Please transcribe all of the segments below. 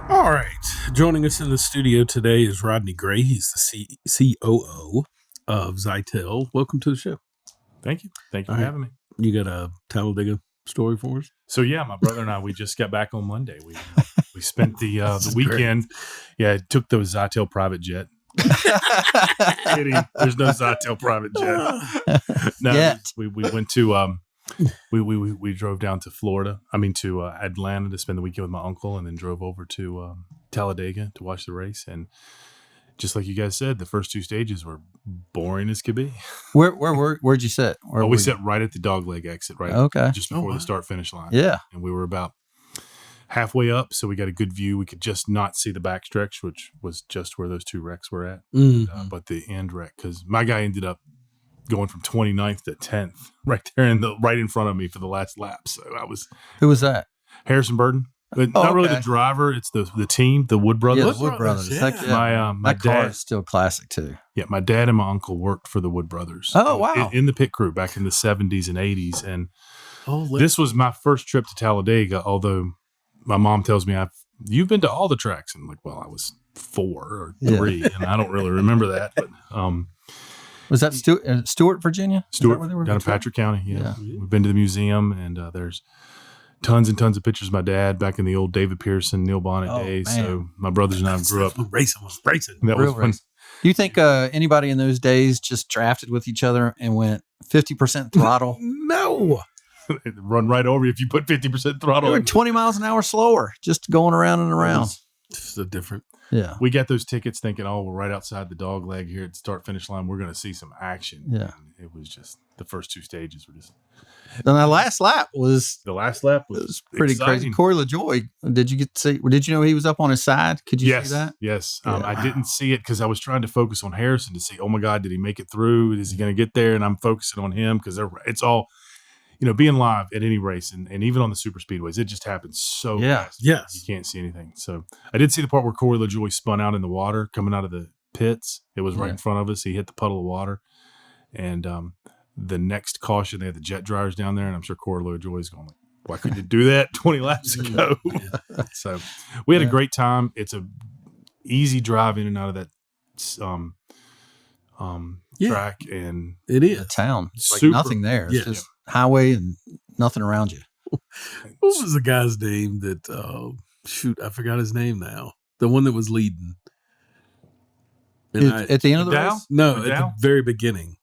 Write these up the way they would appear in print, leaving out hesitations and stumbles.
All right. Joining us in the studio today is Rodney Gray. He's the COO of ZiTEL. Welcome to the show. Thank you. Thank you All for right. having me. You got a Talladega story for us? So yeah, my brother and I, we just got back on Monday. We spent the weekend. Great. Yeah, took the ZiTEL private jet. Kidding. There's no ZiTEL private jet. No, Yet. we went to we drove down to Florida. I mean to Atlanta to spend the weekend with my uncle, and then drove over to Talladega to watch the race. And just like you guys said, the first two stages were boring as could be. Where'd you sit? We sat right at the dogleg exit, right? Okay. Just before wow. the start finish line. Yeah. And we were about halfway up, so we got a good view. We could just not see the backstretch, which was just where those two wrecks were at. But the end wreck, because my guy ended up going from 29th to 10th right there right in front of me for the last lap. So I was. Who was that? Harrison Burden. But not really the driver. It's the team, the Wood Brothers. Yeah, the Wood Brothers. Yeah. Heck yeah. My that dad car is still classic too. Yeah, my dad and my uncle worked for the Wood Brothers. Oh, wow. In the pit crew back in the 70s and 80s. And Oh, this was my first trip to Talladega, although my mom tells me you've been to all the tracks. And I'm like, well, I was 4 or 3, and I don't really remember that. But Was that Stewart, Virginia? Stewart, Is that where they were? down in Patrick County. Yeah. Yeah. We've been to the museum, and there's tons and tons of pictures of my dad back in the old David Pearson, Neil Bonnet days. Man. So my brothers and I grew up. Racing. That Real was fun. race. Do you think anybody in those days just drafted with each other and went 50% throttle? No. It'd run right over you if you put 50% throttle. They were 20 miles an hour slower, just going around and around. It's a different. Yeah. We got those tickets thinking, we're right outside the dog leg here at the start finish line. We're going to see some action. Yeah. And it was just the first two stages were just. And that last lap was The last lap was pretty exciting. crazy. Corey LaJoy, did you get to see? Did you know he was up on his side? Could you Yes, see that? yes. Yeah. I didn't see it because I was trying to focus on Harrison to see, oh my God, did he make it through? Is he going to get there? And I'm focusing on him because it's all, being live at any race and even on the super speedways, it just happens so fast. Yes. You can't see anything. So I did see the part where Corey LaJoy spun out in the water coming out of the pits. It was right in front of us. He hit the puddle of water. And the next caution, they had the jet dryers down there. And I'm sure Corey LaJoy is going like, why couldn't you do that 20 laps ago? So we had a great time. It's a easy drive in and out of that track. And It is. The town. It's like Super- nothing there. It's Yeah. just highway and nothing around you. What was the guy's name that, I forgot his name now. The one that was leading. And At the end of the McDowell? race? No, at the McDowell? very beginning.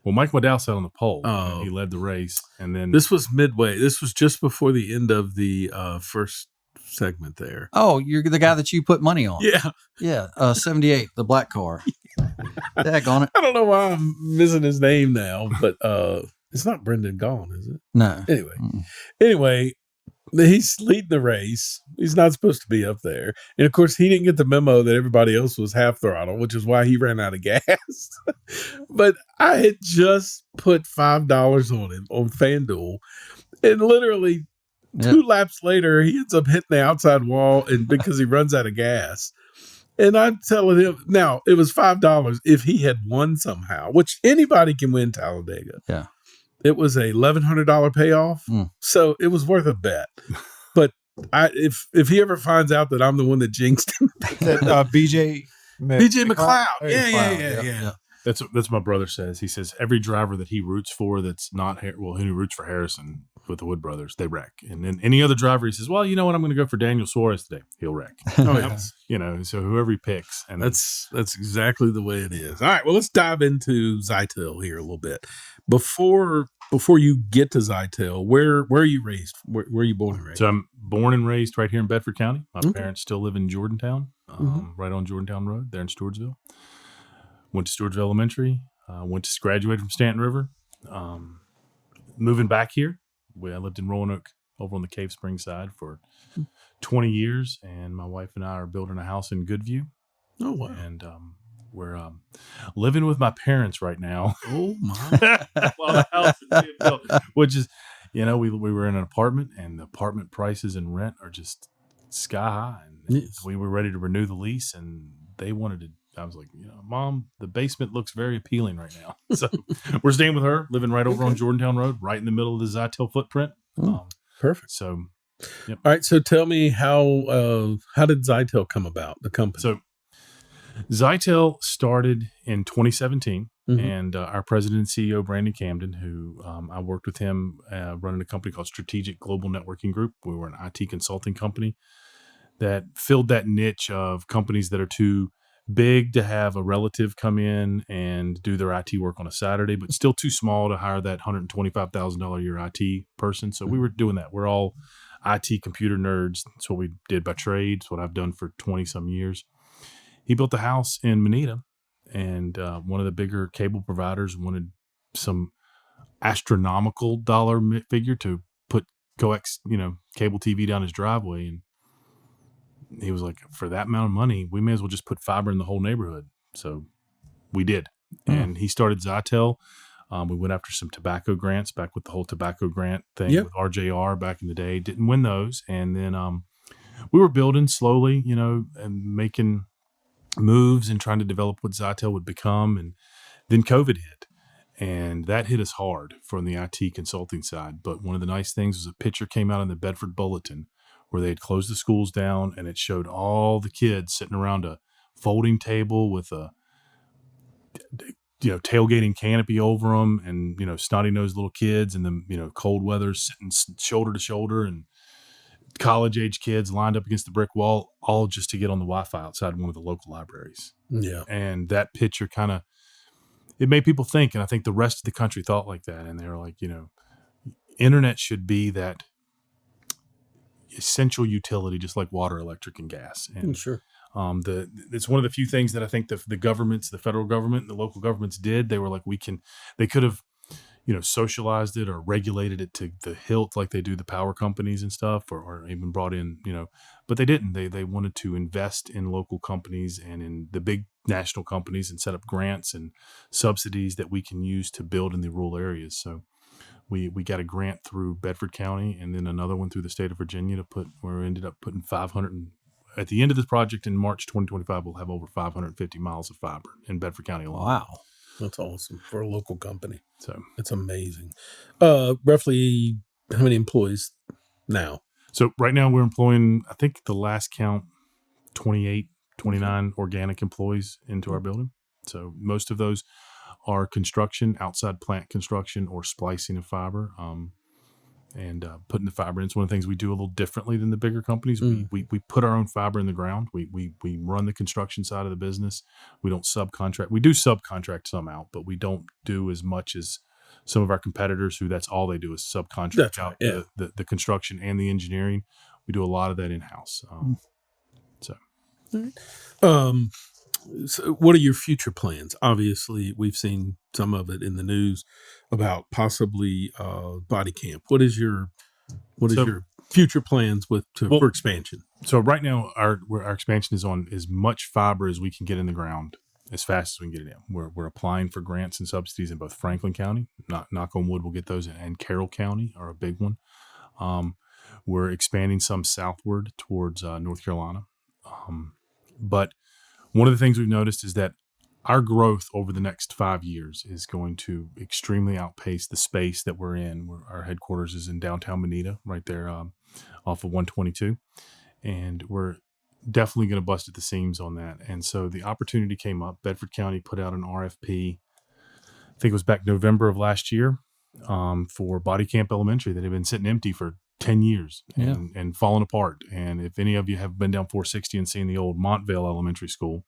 well, Mike McDowell sat on the pole. Oh. And he led the race. And then This was midway. This was just before the end of the first segment there. Oh, you're the guy that you put money on. Yeah. Yeah. 78, the black car. Daggone it. I don't know why I'm missing his name now, but it's not Brendan Gaughan, is it? No. Anyway, he's leading the race. He's not supposed to be up there. And of course, he didn't get the memo that everybody else was half throttle, which is why he ran out of gas. But I had just put $5 on him on FanDuel. And literally 2 laps later, he ends up hitting the outside wall and because he runs out of gas. And I'm telling him, now, it was $5 if he had won somehow, which anybody can win Talladega. Yeah. It was a $1,100 payoff, so it was worth a bet. But if he ever finds out that I'm the one that jinxed him, BJ McLeod, McLeod. yeah. That's what my brother says. He says every driver that he roots for that's not who roots for Harrison with the Wood Brothers, they wreck. And then any other driver, he says, well, you know what? I'm going to go for Daniel Suarez today. He'll wreck. Oh, yeah. So whoever he picks. And That's exactly the way it is. All right, well, let's dive into ZiTEL here a little bit. Before you get to ZiTEL, where are you raised? Where are you born and raised? So I'm born and raised right here in Bedford County. My parents still live in Jordantown, right on Jordantown Road there in Stewartsville. Went to Stewartsville Elementary. Graduated from Stanton River. Moving back here, I lived in Roanoke over on the Cave Spring side for 20 years, and my wife and I are building a house in Goodview. Oh, wow. And we're living with my parents right now. Oh, my. While the house is being built, which is, we were in an apartment, and the apartment prices and rent are just sky high. And Yes. we were ready to renew the lease, and they wanted to. I was like, Mom, the basement looks very appealing right now. So we're staying with her, living right over on Jordantown Road, right in the middle of the ZiTEL footprint. Perfect. So Yep. All right. So tell me how did ZiTEL come about, the company? So ZiTEL started in 2017, and our president and CEO, Brandon Camden, who I worked with him running a company called Strategic Global Networking Group. We were an IT consulting company that filled that niche of companies that are too big to have a relative come in and do their IT work on a Saturday, but still too small to hire that $125,000 a year IT person. So we were doing that. We're all IT computer nerds. That's what we did by trade. It's what I've done for 20 some years. He built a house in Manita, and one of the bigger cable providers wanted some astronomical dollar figure to put coax, cable TV down his driveway. And he was like, for that amount of money, we may as well just put fiber in the whole neighborhood. So we did. And he started ZiTEL. We went after some tobacco grants back with the whole tobacco grant thing with RJR back in the day. Didn't win those. And then we were building slowly, and making moves and trying to develop what ZiTEL would become. And then COVID hit. And that hit us hard from the IT consulting side. But one of the nice things was a picture came out in the Bedford Bulletin where they had closed the schools down, and it showed all the kids sitting around a folding table with a tailgating canopy over them, and snotty-nosed little kids, and the cold weather sitting shoulder to shoulder, and college-age kids lined up against the brick wall, all just to get on the Wi-Fi outside one of the local libraries. Yeah. And that picture it made people think, and I think the rest of the country thought like that, and they were like, internet should be that essential utility, just like water, electric, and gas. And Sure. It's one of the few things that I think the governments, the federal government, and the local governments did. They were like, they could have, socialized it or regulated it to the hilt like they do the power companies and stuff, or even brought in, but they didn't. They wanted to invest in local companies and in the big national companies and set up grants and subsidies that we can use to build in the rural areas. So we got a grant through Bedford County and then another one through the state of Virginia where we ended up putting 500. At the end of this project in March 2025, we'll have over 550 miles of fiber in Bedford County alone. Wow. That's awesome for a local company. So it's amazing. Roughly how many employees now? So right now we're employing, I think the last count, 28, 29 organic employees into our building. So most of those are construction, outside plant construction, or splicing of fiber, and putting the fiber in. It's one of the things we do a little differently than the bigger companies. We put our own fiber in the ground. We run the construction side of the business. We don't subcontract. We do subcontract some out, but we don't do as much as some of our competitors who that's all they do is subcontract out the construction and the engineering. We do a lot of that in-house. So what are your future plans? Obviously, we've seen some of it in the news about possibly body camp. What is your future plans for expansion? So right now, our expansion is on as much fiber as we can get in the ground as fast as we can get it in. We're applying for grants and subsidies in both Franklin County, knock on wood, we'll get those, and Carroll County are a big one. We're expanding some southward towards North Carolina, but one of the things we've noticed is that our growth over the next 5 years is going to extremely outpace the space that we're in. Our headquarters is in downtown Manita, right there off of 122. And we're definitely going to bust at the seams on that. And so the opportunity came up. Bedford County put out an RFP, I think it was back November of last year, for Body Camp Elementary that had been sitting empty for 10 years and falling apart. And if any of you have been down 460 and seen the old Montvale Elementary School,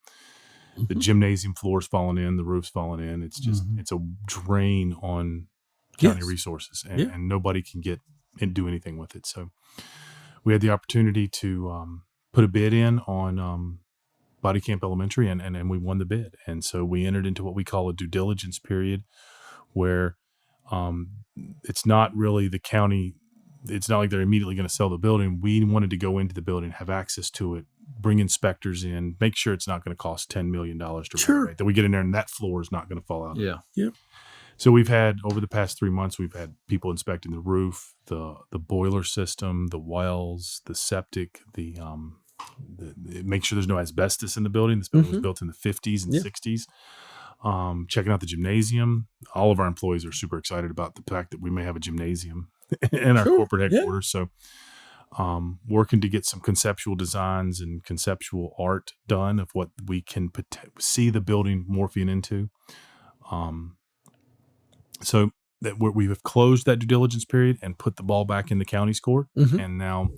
the gymnasium floor's falling in, the roof's falling in. It's just, it's a drain on county resources, and nobody can get and do anything with it. So we had the opportunity to put a bid in on Body Camp Elementary, and we won the bid. And so we entered into what we call a due diligence period where it's not really the county. It's not like they're immediately going to sell the building. We wanted to go into the building, have access to it, bring inspectors in, make sure it's not going to cost $10 million to renovate. That we get in there and that floor is not going to fall out. Yeah. Yep. So we've had, over the past 3 months, we've had people inspecting the roof, the boiler system, the wells, the septic, make sure there's no asbestos in the building. This building was built in the 50s and 60s. Checking out the gymnasium. All of our employees are super excited about the fact that we may have a gymnasium in our corporate headquarters. So working to get some conceptual designs and conceptual art done of what we can see the building morphing into. So that we have closed that due diligence period and put the ball back in the county's court. Mhm. And now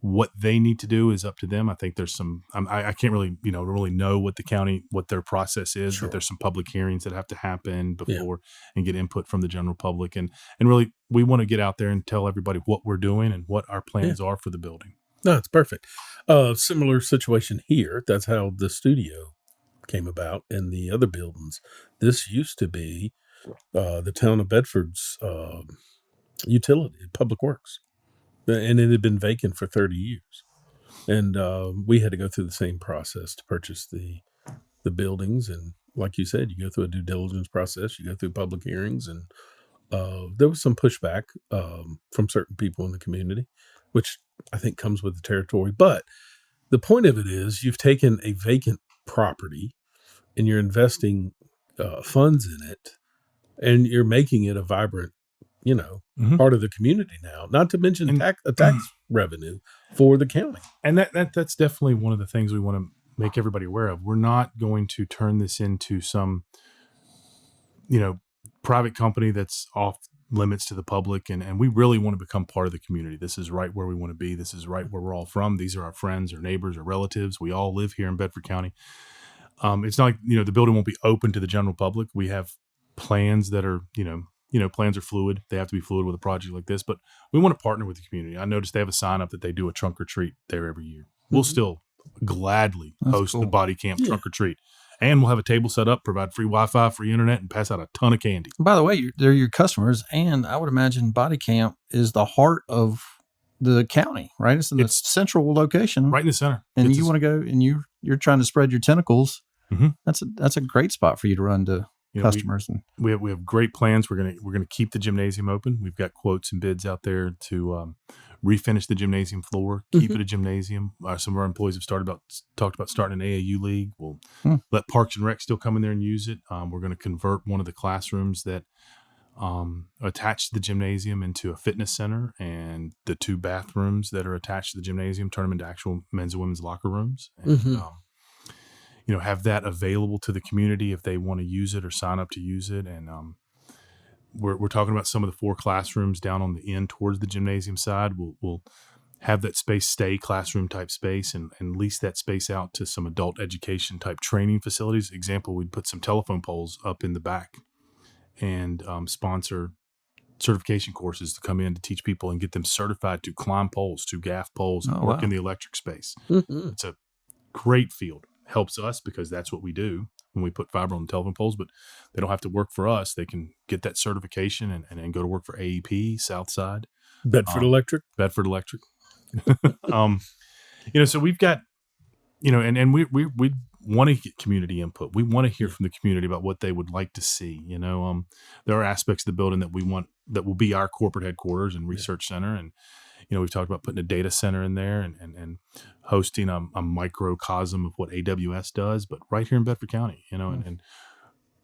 what they need to do is up to them. I think there's some, I can't really, really know what what their process is, Sure. but there's some public hearings that have to happen Yeah. before and get input from the general public. And really, we want to get out there and tell everybody what we're doing and what our plans are for the building. No, it's perfect. Similar situation here. That's how the studio came about and the other buildings. This used to be the town of Bedford's utility, public works. And it had been vacant for 30 years. And we had to go through the same process to purchase the buildings. And like you said, you go through a due diligence process, you go through public hearings, and there was some pushback from certain people in the community, which I think comes with the territory. But the point of it is you've taken a vacant property and you're investing funds in it, and you're making it a vibrant, part of the community now, not to mention a tax revenue for the county. And that's definitely one of the things we want to make everybody aware of. We're not going to turn this into some, private company that's off limits to the public. And we really want to become part of the community. This is right where we want to be. This is right where we're all from. These are our friends or neighbors or relatives. We all live here in Bedford County. It's not like, the building won't be open to the general public. We have plans that are, plans are fluid. They have to be fluid with a project like this, but we want to partner with the community. I noticed they have a sign up that they do a trunk or treat there every year. We'll still gladly host the body camp trunk or treat. And we'll have a table set up, provide free Wi-Fi, free internet, and pass out a ton of candy. By the way, they're your customers, and I would imagine Body Camp is the heart of the county, right? It's in the central location, right in the center. And you want to go, and you're trying to spread your tentacles. Mm-hmm. That's a great spot for you to run to customers. We have great plans. We're gonna keep the gymnasium open. We've got quotes and bids out there to refinish the gymnasium floor, keep it a gymnasium. Some of our employees have talked about starting an AAU league. We'll let Parks and Rec still come in there and use it. We're going to convert one of the classrooms that attached to the gymnasium into a fitness center, and the 2 bathrooms that are attached to the gymnasium turn them into actual men's and women's locker rooms. And, have that available to the community if they want to use it or sign up to use it. And we're talking about some of the 4 classrooms down on the end towards the gymnasium side. We'll have that space stay classroom type space and lease that space out to some adult education type training facilities. Example, we'd put some telephone poles up in the back and sponsor certification courses to come in to teach people and get them certified to climb poles, to gaff poles, and work in the electric space. Mm-hmm. It's a great field. Helps us because that's what we do when we put fiber on the telephone poles, but they don't have to work for us. They can get that certification and go to work for AEP, Southside. Bedford Electric. So we've got, and we want to get community input. We want to hear from the community about what they would like to see. There are aspects of the building that we want that will be our corporate headquarters and research center. And, we've talked about putting a data center in there and hosting a microcosm of what AWS does, but right here in Bedford County, and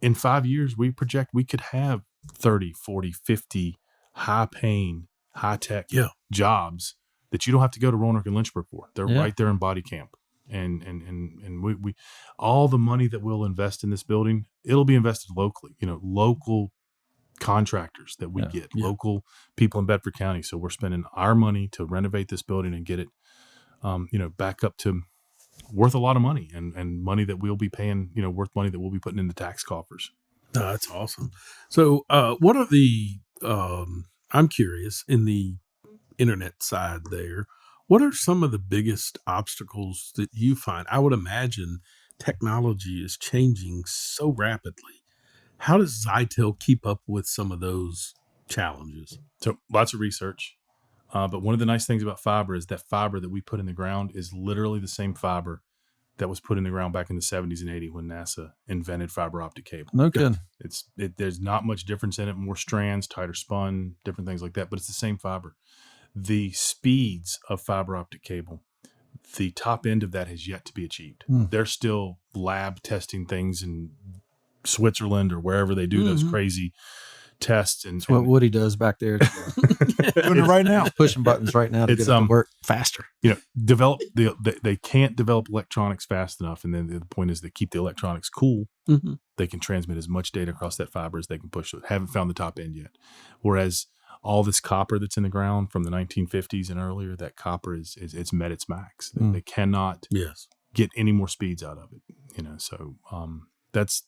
in 5 years, we project we could have 30, 40, 50 high-paying, high-tech jobs that you don't have to go to Roanoke and Lynchburg for. They're right there in Body Camp. And we all the money that we'll invest in this building, it'll be invested locally, local contractors that we get, local people in Bedford County. So we're spending our money to renovate this building and get it, back up to worth a lot of money and money that we'll be paying, worth money that we'll be putting in the tax coffers. Oh, that's awesome. So what are the, I'm curious, in the internet side there, what are some of the biggest obstacles that you find? I would imagine technology is changing so rapidly. How does ZiTEL keep up with some of those challenges? So lots of research. But one of the nice things about fiber is that fiber that we put in the ground is literally the same fiber that was put in the ground back in the 70s and 80s when NASA invented fiber optic cable. No kidding. There's not much difference in it, more strands, tighter spun, different things like that, but it's the same fiber. The speeds of fiber optic cable, the top end of that has yet to be achieved. They're still lab testing things in Switzerland or wherever they do those crazy tests and That's what Woody does back there. Doing it right now. Pushing buttons right now to It's, get it to work faster. develop they can't develop electronics fast enough, and then the point is they keep the electronics cool. Mm-hmm. They can transmit as much data across that fiber as they can push it. Haven't found the top end yet. Whereas all this copper that's in the ground from the 1950s and earlier, that copper it's met its max. They cannot get any more speeds out of it. So that's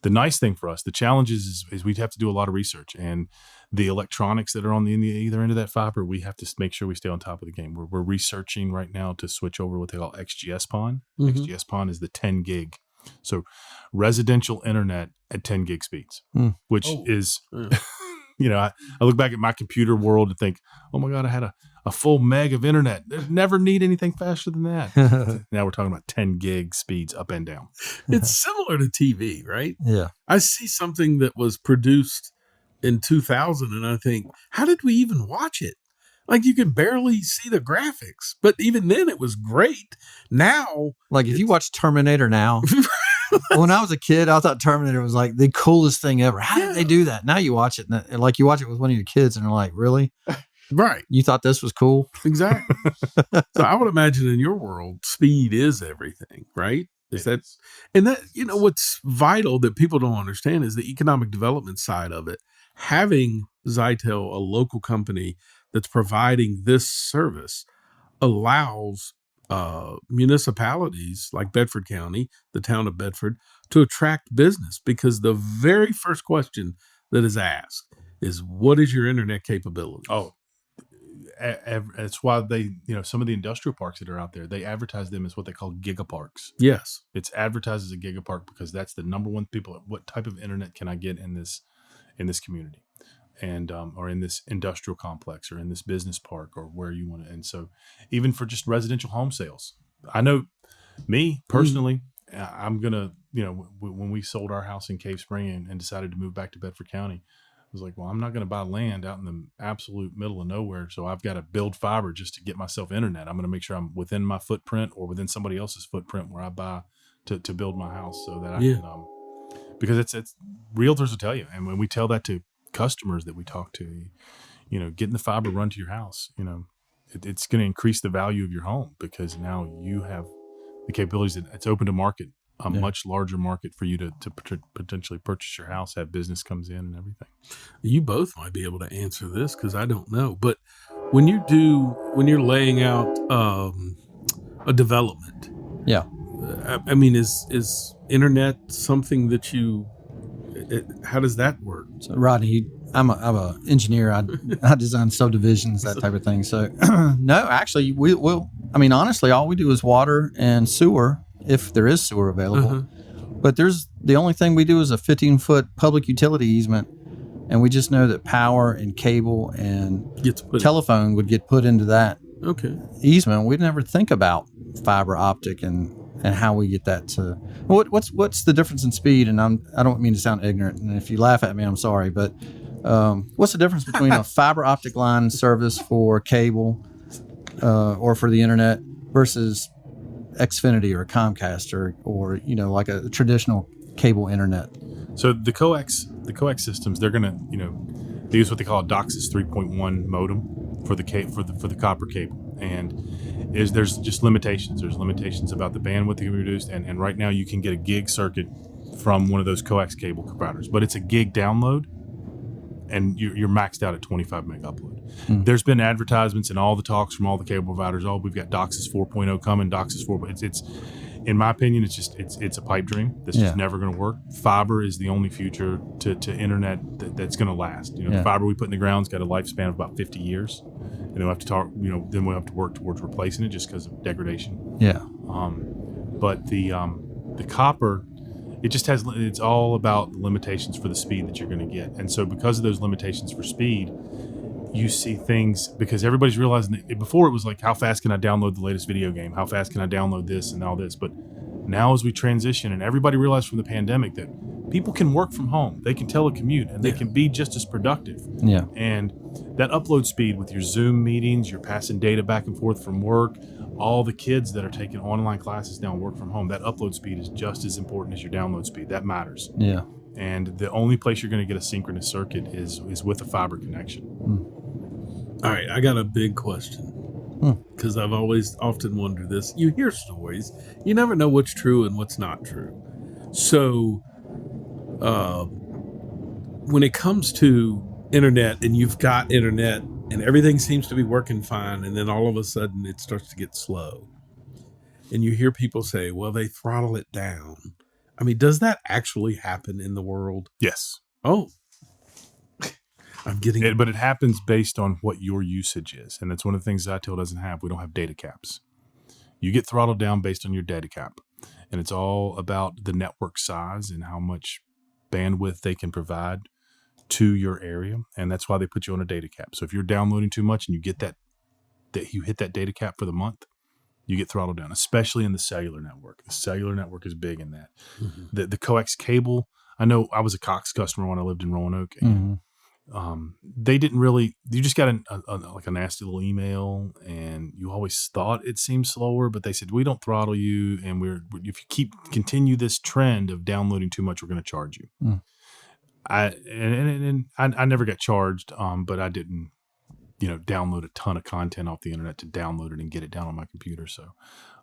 the nice thing for us. The challenge is we'd have to do a lot of research, and the electronics that are on the either end of that fiber, we have to make sure we stay on top of the game. We're researching right now to switch over what they call XGS-PON. Mm-hmm. XGS-PON is the 10 gig. So residential internet at 10 gig speeds, which is, I look back at my computer world and think, oh my God, I had a full meg of internet. There's never need anything faster than that. Now we're talking about 10 gig speeds up and down. It's similar to TV, right? Yeah. I see something that was produced in 2000 and I think, how did we even watch it? Like you could barely see the graphics, but even then it was great. Now, like if you watch Terminator now, when I was a kid, I thought Terminator was like the coolest thing ever. How did they do that? Now you watch it and like you watch it with one of your kids and they're like, really? Right. You thought this was cool? Exactly. So I would imagine in your world, speed is everything, right? What's vital that people don't understand is the economic development side of it. Having ZiTEL, a local company that's providing this service, allows municipalities like Bedford County, the town of Bedford, to attract business, because the very first question that is asked is, what is your internet capability? Oh, that's why they, some of the industrial parks that are out there, they advertise them as what they call gigaparks. Yes. It's advertised as a gigapark because that's the number one people. What type of internet can I get in this community, and or in this industrial complex, or in this business park, or where you want to. And so, even for just residential home sales, I know me personally, I'm gonna, when we sold our house in Cave Spring and decided to move back to Bedford County, I was like, well, I'm not going to buy land out in the absolute middle of nowhere. So I've got to build fiber just to get myself internet. I'm going to make sure I'm within my footprint or within somebody else's footprint where I buy to build my house, so that I can, because it's realtors will tell you. And when we tell that to customers that we talk to, getting the fiber run to your house, it's going to increase the value of your home, because now you have the capabilities that it's open to market. A much larger market for you to potentially purchase your house, have business comes in and everything. You both might be able to answer this because I don't know. But when you're laying out a development, I mean, is internet something that how does that work? So Rodney, I'm a engineer. I design subdivisions, that type of thing. So no, actually we'll, honestly, all we do is water and sewer, if there is sewer available. But the only thing we do is a 15-foot public utility easement, and we just know that power and cable and telephone would get put into that easement. We'd never think about fiber optic and how we get that to what's the difference in speed. And I don't mean to sound ignorant, and if you laugh at me, I'm sorry, but what's the difference between a fiber optic line service for cable or for the internet versus Xfinity or Comcast or like a traditional cable internet? So the coax systems, they're gonna they use what they call a DOCSIS 3.1 modem for the copper cable, and there's just limitations. There's limitations about the bandwidth that can be reduced, and right now you can get a gig circuit from one of those coax cable providers, but it's a gig download, and you're maxed out at 25 meg upload. There's been advertisements and all the talks from all the cable providers. We've got DOCSIS 4.0 coming, DOCSIS 4. It's in my opinion, it's a pipe dream that's just never going to work. Fiber is the only future to internet that's going to last. The fiber we put in the ground's got a lifespan of about 50 years, and then we'll have to work towards replacing it just because of degradation. But the copper, it's all about the limitations for the speed that you're going to get. And so because of those limitations for speed, you see things, because everybody's realizing that before it was like, how fast can I download the latest video game? How fast can I download this and all this? But now as we transition, and everybody realized from the pandemic that people can work from home, they can telecommute, and they can be just as productive. And that upload speed with your Zoom meetings, you're passing data back and forth from work, all the kids that are taking online classes now and work from home, that upload speed is just as important as your download speed. That matters. And the only place you're going to get a synchronous circuit is with a fiber connection. All right, I got a big question because I've often wondered this. You hear stories, you never know what's true and what's not true. So, when it comes to internet and you've got internet and everything seems to be working fine, and then all of a sudden it starts to get slow, and you hear people say, "Well, they throttle it down." I mean, does that actually happen in the world? Yes. Oh. I'm getting it. But it happens based on what your usage is. And that's one of the things ZiTEL doesn't have. We don't have data caps. You get throttled down based on your data cap. And it's all about the network size and how much bandwidth they can provide to your area. And that's why they put you on a data cap. So if you're downloading too much and you get that you hit that data cap for the month, you get throttled down, especially in the cellular network. The cellular network is big in that. Mm-hmm. The coax cable, I know I was a Cox customer when I lived in Roanoke. And they didn't really, you just got a nasty little email, and you always thought it seemed slower, but they said, we don't throttle you. And if you continue this trend of downloading too much, we're going to charge you. I never got charged, but I didn't, download a ton of content off the internet to download it and get it down on my computer. So,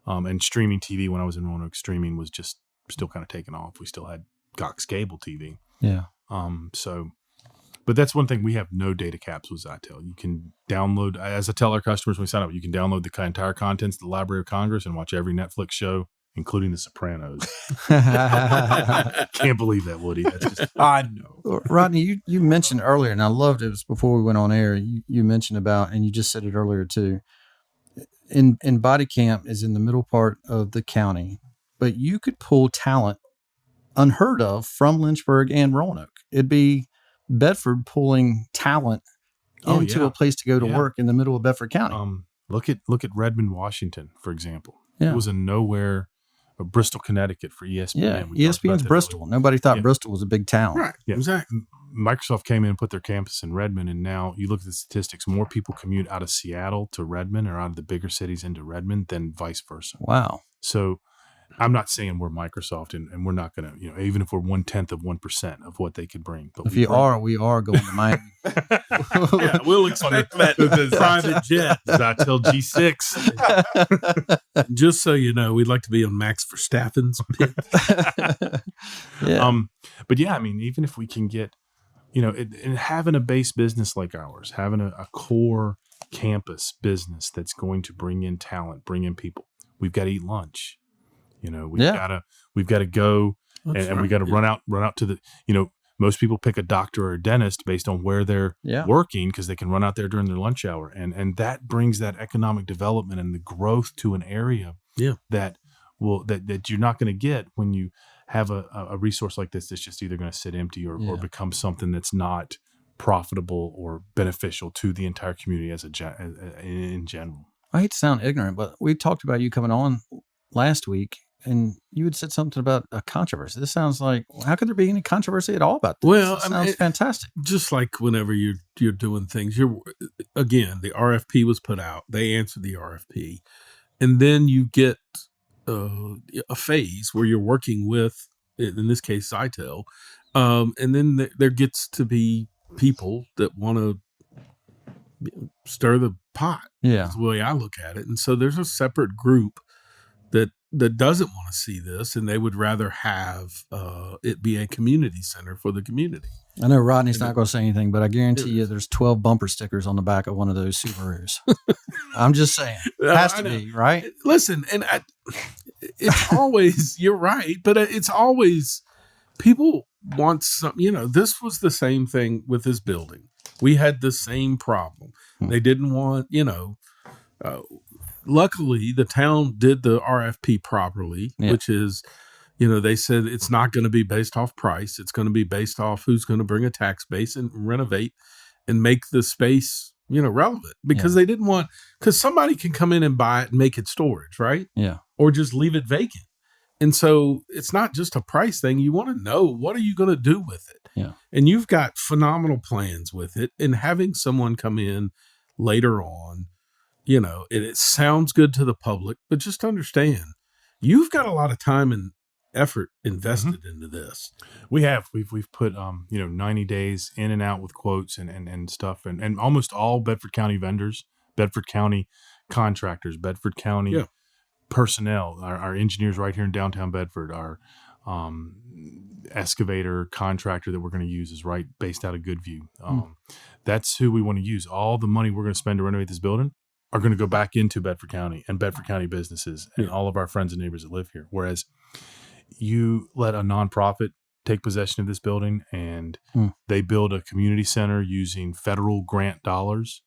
and streaming TV when I was in Roanoke, streaming was just still kind of taking off. We still had Cox cable TV. Yeah. But that's one thing, we have no data caps with ZiTEL. You can download, as I tell our customers when we sign up, you can download the entire contents of the Library of Congress and watch every Netflix show, including The Sopranos. Can't believe that, Woody. That's just, I know. Rodney, you mentioned earlier, and I loved it, was before we went on air, you mentioned about, and you just said it earlier too, in Body Camp is in the middle part of the county, but you could pull talent unheard of from Lynchburg and Roanoke. It'd be Bedford pulling talent into a place to go to work in the middle of Bedford County. Look at Redmond, Washington, for example. Yeah. It was a nowhere, Bristol, Connecticut for ESPN. Yeah, ESPN's Bristol. Earlier. Nobody thought Bristol was a big town. Right, exactly. Microsoft came in and put their campus in Redmond, and now you look at the statistics, more people commute out of Seattle to Redmond or out of the bigger cities into Redmond than vice versa. Wow. So I'm not saying we're Microsoft, and we're not going to, even if we're 0.1% of what they could bring. But we are going to Miami. Yeah, we'll expect that private jet. ZiTEL G6. Just so you know, we'd like to be on Max Verstappen's pit. Yeah. But yeah, I mean, even if we can get, and having a base business like ours, having a core campus business that's going to bring in talent, bring in people, we've got to eat lunch. We've got to go and we got to run out to the, most people pick a doctor or a dentist based on where they're working because they can run out there during their lunch hour. And that brings that economic development and the growth to an area that you're not going to get when you have a resource like this that's just either going to sit empty or become something that's not profitable or beneficial to the entire community in general. I hate to sound ignorant, but we talked about you coming on last week, and you had said something about a controversy. This sounds like, how could there be any controversy at all about this? Well, it sounds fantastic. Just like whenever you're doing things, again, the RFP was put out. They answered the RFP, and then you get a phase where you're working with, in this case, ZiTEL, and then there gets to be people that want to stir the pot. Yeah, that's the way I look at it. And so there's a separate group that doesn't want to see this, and they would rather have it be a community center for the community. I know Rodney's not going to say anything, but I guarantee you there's 12 bumper stickers on the back of one of those Subarus. I'm just saying. It has to be, right? Listen, and it's always, you're right, but it's always, people want something, this was the same thing with this building. We had the same problem. They didn't want, luckily, the town did the RFP properly, which is, they said it's not going to be based off price. It's going to be based off who's going to bring a tax base and renovate and make the space, relevant. Because they didn't want, because somebody can come in and buy it and make it storage, right? Yeah. Or just leave it vacant. And so it's not just a price thing. You want to know, what are you going to do with it? Yeah. And you've got phenomenal plans with it. And having someone come in later on, it sounds good to the public, but just understand, you've got a lot of time and effort invested into this. We've put 90 days in and out with quotes and stuff, and almost all Bedford County vendors, Bedford County contractors, Bedford County personnel, our engineers right here in downtown Bedford, our excavator contractor that we're going to use is right based out of Goodview. That's who we want to use. All the money we're going to spend to renovate this building are going to go back into Bedford County and Bedford County businesses and all of our friends and neighbors that live here. Whereas you let a nonprofit take possession of this building and they build a community center using federal grant dollars.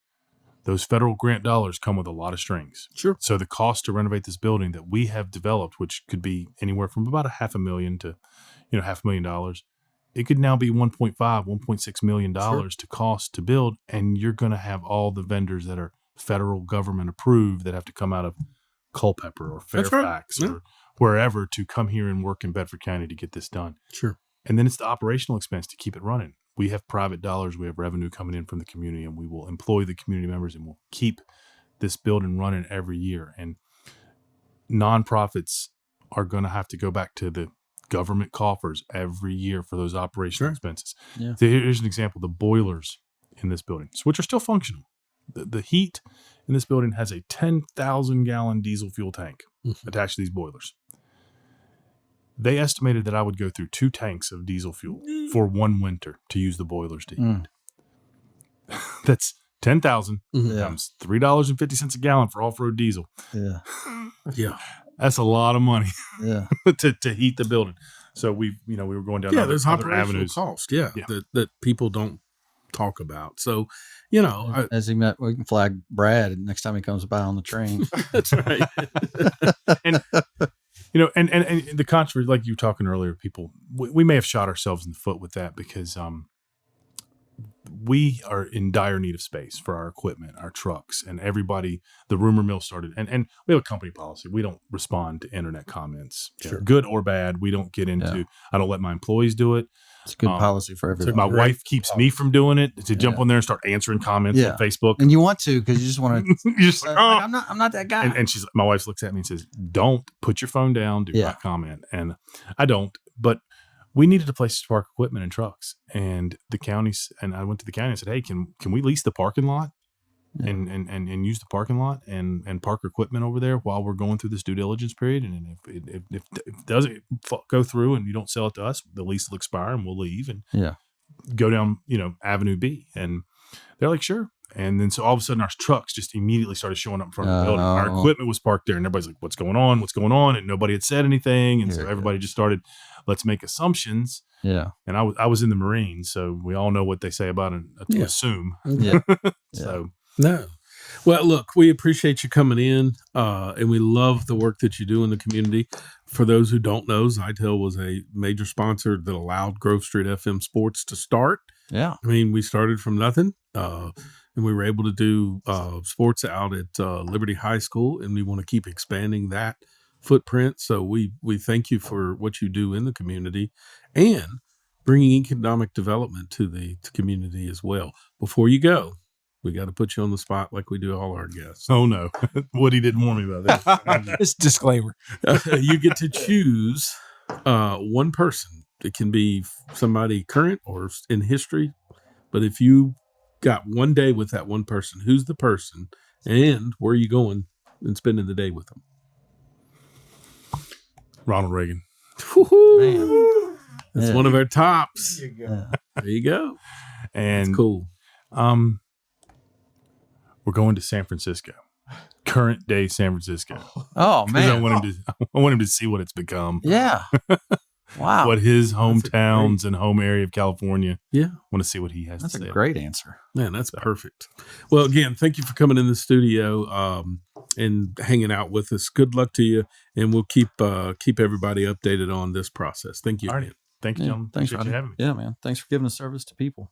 Those federal grant dollars come with a lot of strings. Sure. So the cost to renovate this building that we have developed, which could be anywhere from about $500,000 to $500,000, it could now be $1.5, $1.6 million to cost to build, and you're going to have all the vendors that are federal government approved that have to come out of Culpeper or Fairfax or wherever to come here and work in Bedford County to get this done. Sure. And then it's the operational expense to keep it running. We have private dollars, we have revenue coming in from the community, and we will employ the community members and we'll keep this building running every year. And nonprofits are going to have to go back to the government coffers every year for those operational expenses. Yeah. So here's an example: the boilers in this building, which are still functional. The heat in this building has a 10,000 gallon diesel fuel tank attached to these boilers. They estimated that I would go through 2 tanks of diesel fuel for one winter to use the boilers to heat. That's 10,000 times $3.50 a gallon for off-road diesel. Yeah. Yeah. That's a lot of money Yeah. to heat the building. So we were going down There's other operational avenues. cost. That people don't talk about. So, As he met, we can flag Brad next time he comes by on the train. that's right. And the controversy, like you were talking earlier, people, we may have shot ourselves in the foot with that because we are in dire need of space for our equipment, our trucks, and everybody. The rumor mill started, and we have a company policy. We don't respond to internet comments, good or bad. We don't get into. I don't let my employees do it. It's a good policy for everybody. My wife keeps me from doing it to jump on there and start answering comments on Facebook. And you want to because you just want to. You're just like, I'm not that guy. And my wife looks at me and says, "Don't put your phone down. Do not comment." And I don't. But we needed a place to park equipment and trucks, and I went to the county and said, "Hey, can we lease the parking lot and use the parking lot and park equipment over there while we're going through this due diligence period? And if it doesn't go through and you don't sell it to us, the lease will expire and we'll leave and go down Avenue B." And they're like, "Sure." And then so all of a sudden our trucks just immediately started showing up in front of the building. Our equipment was parked there and everybody's like, what's going on? What's going on? And nobody had said anything. And so everybody just started, let's make assumptions. Yeah. And I was in the Marines, so we all know what they say about to assume. Yeah. So No. Well, look, we appreciate you coming in, and we love the work that you do in the community. For those who don't know, ZiTEL was a major sponsor that allowed Grove Street FM Sports to start. Yeah. I mean, we started from nothing, and we were able to do sports out at Liberty High School, and we want to keep expanding that footprint. So we thank you for what you do in the community and bringing economic development to the community as well. Before you go, we got to put you on the spot like we do all our guests. Oh, no. Woody didn't warn me about that. It's a disclaimer. You get to choose one person. It can be somebody current or in history. But if you got one day with that one person, who's the person and where are you going and spending the day with them? Ronald Reagan. Woo-hoo. That's one of our tops. There you go. And that's cool. We're going to San Francisco. Current day San Francisco. Oh man. I want him to see what it's become. Yeah. Wow. What his hometowns and home area of California. Yeah. I want to see what he has to say. That's a great answer. Man, that's perfect. Well, again, thank you for coming in the studio and hanging out with us. Good luck to you, and we'll keep everybody updated on this process. Thank you. All right. Thank you, gentlemen. Thanks Appreciate you having me. Yeah, man. Thanks for giving us service to people.